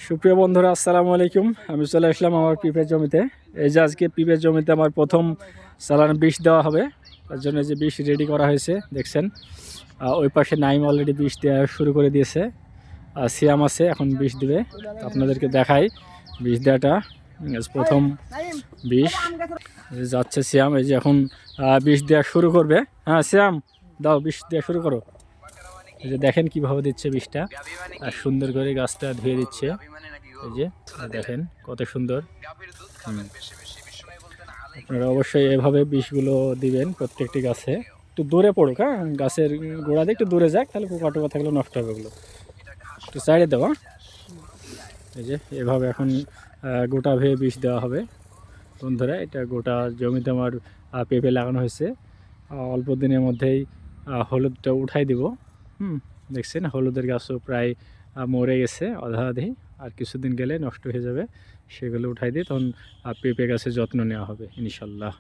সুপ্রিয় বন্ধুরা, আসসালামু আলাইকুম। আমি চলে আসলাম আমার পিঁপের জমিতে। এই যে আজকে পিঁপের জমিতে আমার প্রথম চালান বিষ দেওয়া হবে, তার জন্য যে বিষ রেডি করা হয়েছে দেখছেন। ওই পাশে নাইম অলরেডি বিষ দেওয়া শুরু করে দিয়েছে। সিয়াম আছে, এখন বিষ দিবে। আপনাদেরকে দেখাই বিষ দেওয়াটা। প্রথম বিষ যাচ্ছে সিয়াম, এই যে এখন বিষ দেওয়া শুরু করবে। হ্যাঁ সিয়াম, দাও বিষ দেওয়া শুরু করো। এই যে দেখেন কিভাবে দিচ্ছে বিষটা, আর সুন্দর করে গাছটা ধুয়ে দিচ্ছে। এই যে দেখেন কত সুন্দর। আপনারা অবশ্যই এভাবে বিষগুলো দিবেন প্রত্যেকটি গাছে। একটু দূরে পড়ুক, হ্যাঁ গাছের গোড়া দিয়ে একটু দূরে যাক, তাহলে পোকা টোকা থাকলে নষ্ট হবে ওগুলো। একটু সাইডে দেওয়া। এই যে এভাবে এখন গোটা ভেয়ে বিষ দেওয়া হবে বন্ধুরা। এটা গোটা জমিতে আমার পেঁপে লাগানো হয়েছে। অল্প দিনের মধ্যেই হলুদটা উঠাই দিব। দেখছেন হলুদের গাছও প্রায় মরে গেছে আধা আধি, আর কিছুদিন গেলে নষ্ট হয়ে যাবে। সেগুলো উঠাই দিয়ে তখন পেঁপে গাছের যত্ন নেওয়া হবে ইনশাল্লাহ।